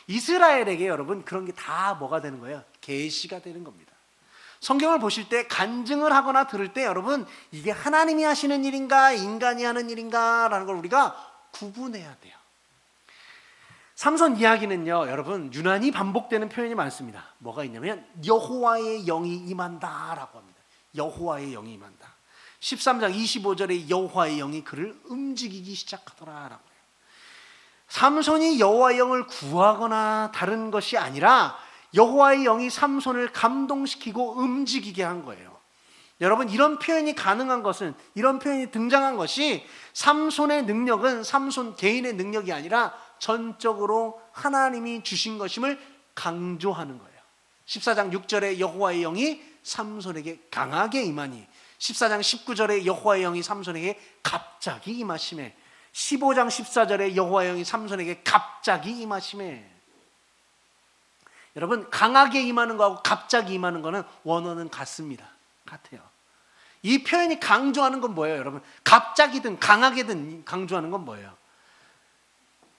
이스라엘에게 여러분 그런 게 다 뭐가 되는 거예요? 계시가 되는 겁니다. 성경을 보실 때 간증을 하거나 들을 때 여러분 이게 하나님이 하시는 일인가 인간이 하는 일인가 라는 걸 우리가 구분해야 돼요. 삼손 이야기는요, 여러분 유난히 반복되는 표현이 많습니다. 뭐가 있냐면 여호와의 영이 임한다라고 합니다. 여호와의 영이 임한다. 13장 25절에 여호와의 영이 그를 움직이기 시작하더라라고 해요. 삼손이 여호와의 영을 구하거나 다른 것이 아니라 여호와의 영이 삼손을 감동시키고 움직이게 한 거예요. 여러분 이런 표현이 가능한 것은, 이런 표현이 등장한 것이 삼손의 능력은 삼손 개인의 능력이 아니라 전적으로 하나님이 주신 것임을 강조하는 거예요. 14장 6절에 여호와의 영이 삼손에게 강하게 임하니, 14장 19절에 여호와의 영이 삼손에게 갑자기 임하심에, 15장 14절에 여호와의 영이 삼손에게 갑자기 임하심에. 여러분 강하게 임하는 거하고 갑자기 임하는 거는 원어는 같습니다. 같아요. 이 표현이 강조하는 건 뭐예요, 여러분? 갑자기든 강하게든 강조하는 건 뭐예요?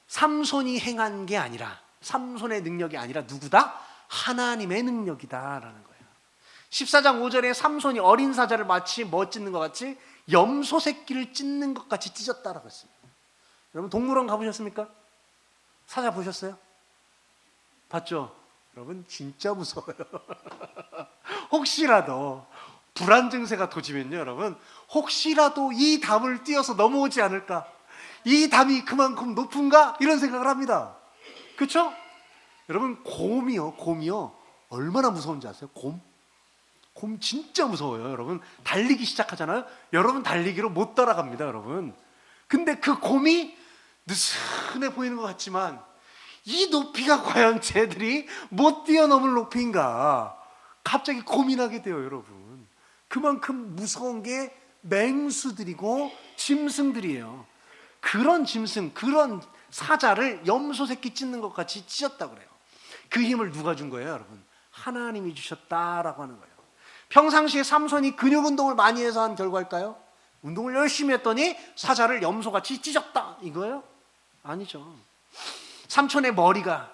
삼손이 행한 게 아니라, 삼손의 능력이 아니라 누구다? 하나님의 능력이다라는 거예요. 14장 5절에 삼손이 어린 사자를 마치 뭐 찢는 것 같이? 염소 새끼를 찢는 것 같이 찢었다라고 했습니다. 여러분 동물원 가보셨습니까? 사자 보셨어요? 봤죠? 여러분 진짜 무서워요. 혹시라도 불안 증세가 도지면요, 여러분 혹시라도 이 담을 뛰어서 넘어오지 않을까, 이 담이 그만큼 높은가 이런 생각을 합니다. 그렇죠? 여러분 곰이요 얼마나 무서운지 아세요? 곰 진짜 무서워요. 여러분 달리기 시작하잖아요. 여러분 달리기로 못 따라갑니다, 여러분. 근데 그 곰이 느슨해 보이는 것 같지만 이 높이가 과연 쟤들이 못 뛰어넘을 높이인가 갑자기 고민하게 돼요, 여러분. 그만큼 무서운 게 맹수들이고 짐승들이에요. 그런 짐승, 그런 사자를 염소 새끼 찢는 것 같이 찢었다고 그래요. 그 힘을 누가 준 거예요, 여러분? 하나님이 주셨다라고 하는 거예요. 평상시에 삼손이 근육 운동을 많이 해서 한 결과일까요? 운동을 열심히 했더니 사자를 염소같이 찢었다 이거예요? 아니죠. 삼손의 머리가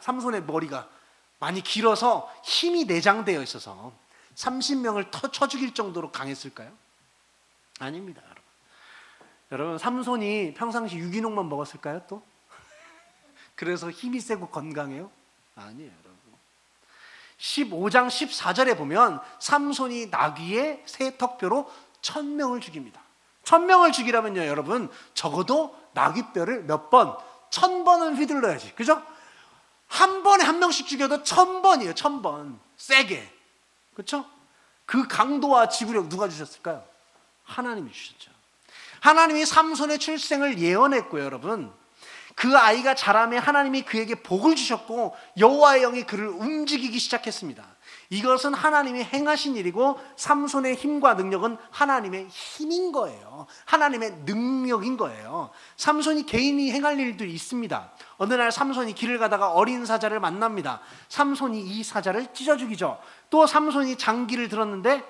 많이 길어서 힘이 내장되어 있어서 30명을 쳐 죽일 정도로 강했을까요? 아닙니다, 여러분. 여러분, 삼손이 평상시 유기농만 먹었을까요, 또? 그래서 힘이 세고 건강해요? 아니에요, 여러분. 15장 14절에 보면 삼손이 나귀의 새 턱뼈로 1000명을 죽입니다. 1000명을 죽이려면요, 여러분, 적어도 나귀뼈를 몇 번? 1000번은 휘둘러야지, 그죠? 한 번에 한 명씩 죽여도 1000번이에요. 1000번 세게, 그렇죠? 그 강도와 지구력 누가 주셨을까요? 하나님이 주셨죠. 하나님이 삼손의 출생을 예언했고요, 여러분. 그 아이가 자라면 하나님이 그에게 복을 주셨고 여호와의 영이 그를 움직이기 시작했습니다. 이것은 하나님이 행하신 일이고 삼손의 힘과 능력은 하나님의 힘인 거예요. 하나님의 능력인 거예요. 삼손이 개인이 행할 일들이 있습니다. 어느 날 삼손이 길을 가다가 어린 사자를 만납니다. 삼손이 이 사자를 찢어 죽이죠. 또 삼손이 장기를 들었는데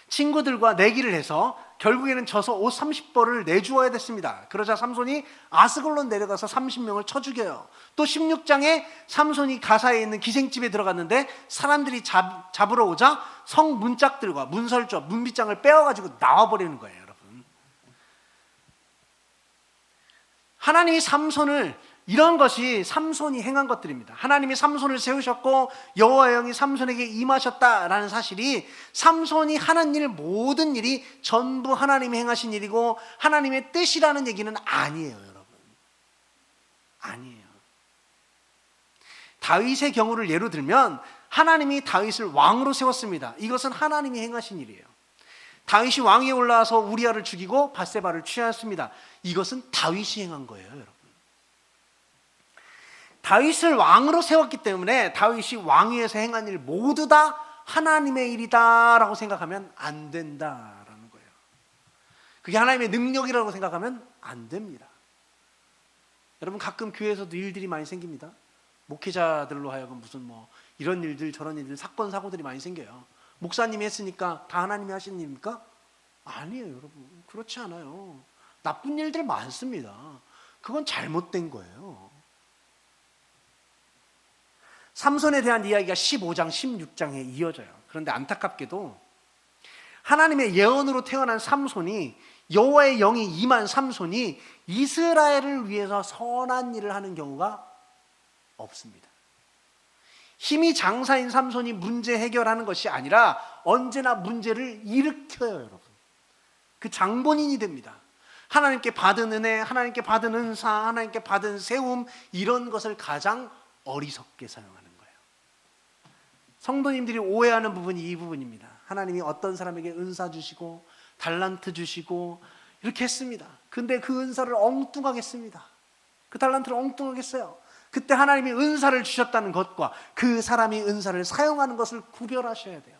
친구들과 내기를 해서 결국에는 져서 옷 30벌을 내주어야 됐습니다. 그러자 삼손이 아스글론 내려가서 30명을 쳐 죽여요. 또 16장에 삼손이 가사에 있는 기생집에 들어갔는데 사람들이 잡으러 오자 성 문짝들과 문설주, 문빗장을 빼어가지고 나와버리는 거예요, 여러분. 하나님이 삼손을, 이런 것이 삼손이 행한 것들입니다. 하나님이 삼손을 세우셨고 여호와의 영이 삼손에게 임하셨다라는 사실이 삼손이 하는 일, 모든 일이 전부 하나님이 행하신 일이고 하나님의 뜻이라는 얘기는 아니에요, 여러분. 아니에요. 다윗의 경우를 예로 들면 하나님이 다윗을 왕으로 세웠습니다. 이것은 하나님이 행하신 일이에요. 다윗이 왕위에 올라와서 우리아를 죽이고 밧세바를 취하였습니다. 이것은 다윗이 행한 거예요, 여러분. 다윗을 왕으로 세웠기 때문에 다윗이 왕위에서 행한 일 모두 다 하나님의 일이다라고 생각하면 안 된다라는 거예요. 그게 하나님의 능력이라고 생각하면 안 됩니다. 여러분, 가끔 교회에서도 일들이 많이 생깁니다. 목회자들로 하여금 무슨 뭐 이런 일들 저런 일들, 사건 사고들이 많이 생겨요. 목사님이 했으니까 다 하나님이 하신 일입니까? 아니에요, 여러분. 그렇지 않아요. 나쁜 일들 많습니다. 그건 잘못된 거예요. 삼손에 대한 이야기가 15장, 16장에 이어져요. 그런데 안타깝게도 하나님의 예언으로 태어난 삼손이, 여호와의 영이 임한 삼손이 이스라엘을 위해서 선한 일을 하는 경우가 없습니다. 힘이 장사인 삼손이 문제 해결하는 것이 아니라 언제나 문제를 일으켜요, 여러분. 그 장본인이 됩니다. 하나님께 받은 은혜, 하나님께 받은 은사, 하나님께 받은 세움, 이런 것을 가장 어리석게 사용하는 거예요. 성도님들이 오해하는 부분이 이 부분입니다. 하나님이 어떤 사람에게 은사 주시고 달란트 주시고 이렇게 했습니다. 근데 그 은사를 엉뚱하게 씁니다. 그 달란트를 엉뚱하게 써요. 그때 하나님이 은사를 주셨다는 것과 그 사람이 은사를 사용하는 것을 구별하셔야 돼요.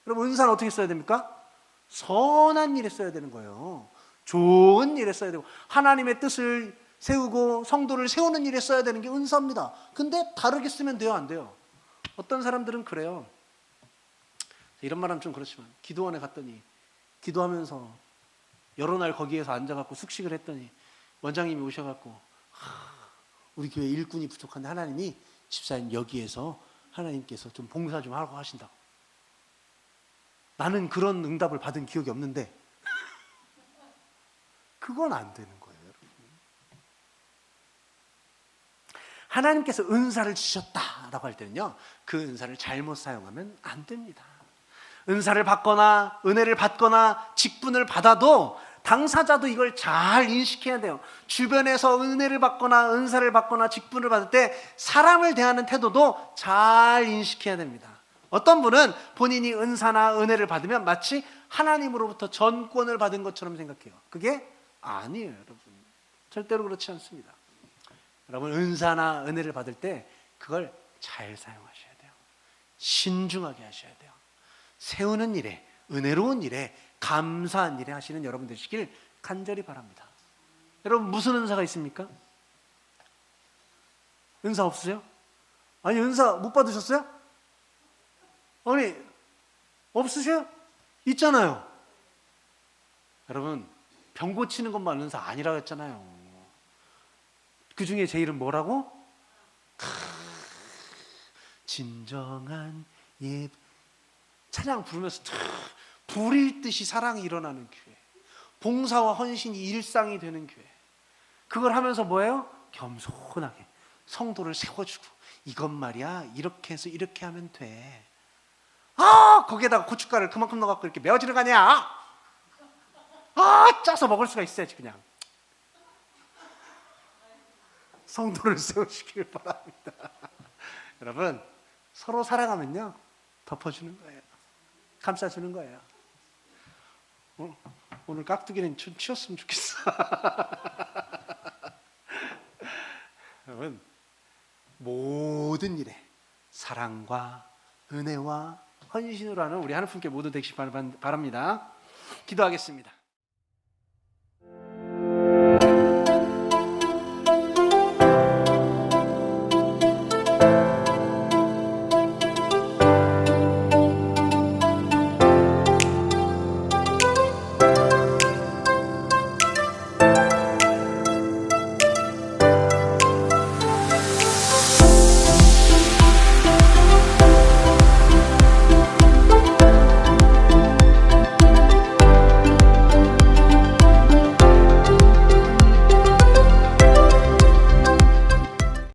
여러분, 은사는 어떻게 써야 됩니까? 선한 일에 써야 되는 거예요. 좋은 일에 써야 되고 하나님의 뜻을 세우고 성도를 세우는 일에 써야 되는 게 은사입니다. 근데 다르게 쓰면 돼요, 안 돼요? 어떤 사람들은 그래요. 이런 말하면 좀 그렇지만 기도원에 갔더니 기도하면서 여러 날 거기에서 앉아갖고 숙식을 했더니 원장님이 오셔갖고 우리 교회 일꾼이 부족한데 하나님이 집사님 여기에서 하나님께서 좀 봉사 좀 하라고 하신다고. 나는 그런 응답을 받은 기억이 없는데 그건 안 되는 거예요, 여러분. 하나님께서 은사를 주셨다라고 할 때는요, 그 은사를 잘못 사용하면 안 됩니다. 은사를 받거나 은혜를 받거나 직분을 받아도 당사자도 이걸 잘 인식해야 돼요. 주변에서 은혜를 받거나 은사를 받거나 직분을 받을 때 사람을 대하는 태도도 잘 인식해야 됩니다. 어떤 분은 본인이 은사나 은혜를 받으면 마치 하나님으로부터 전권을 받은 것처럼 생각해요. 그게 아니에요, 여러분. 절대로 그렇지 않습니다. 여러분, 은사나 은혜를 받을 때 그걸 잘 사용하셔야 돼요. 신중하게 하셔야 돼요. 세우는 일에, 은혜로운 일에, 감사한 일에 하시는 여러분 되시길 간절히 바랍니다. 여러분, 무슨 은사가 있습니까? 은사 없으세요? 아니, 은사 못 받으셨어요? 아니, 없으세요? 있잖아요. 여러분, 병 고치는 것만 은사 아니라고 했잖아요. 그 중에 제 이름 뭐라고? 진정한 찬양 부르면서 불일 듯이 사랑이 일어나는 교회, 봉사와 헌신이 일상이 되는 교회. 그걸 하면서 뭐예요? 겸손하게 성도를 세워주고, 이것 말이야 이렇게 해서 이렇게 하면 돼. 거기에다가 고춧가루를 그만큼 넣어갖고 이렇게 메워지는 거 아니야? 짜서 먹을 수가 있어야지. 그냥 성도를 세우시길 바랍니다. 여러분, 서로 사랑하면요 덮어주는 거예요. 감싸주는 거예요. 오늘 깍두기는 좀 치웠으면 좋겠어. 여러분, 모든 일에 사랑과 은혜와 헌신으로 하는 우리 하나님께 모두 되시기 바랍니다. 기도하겠습니다.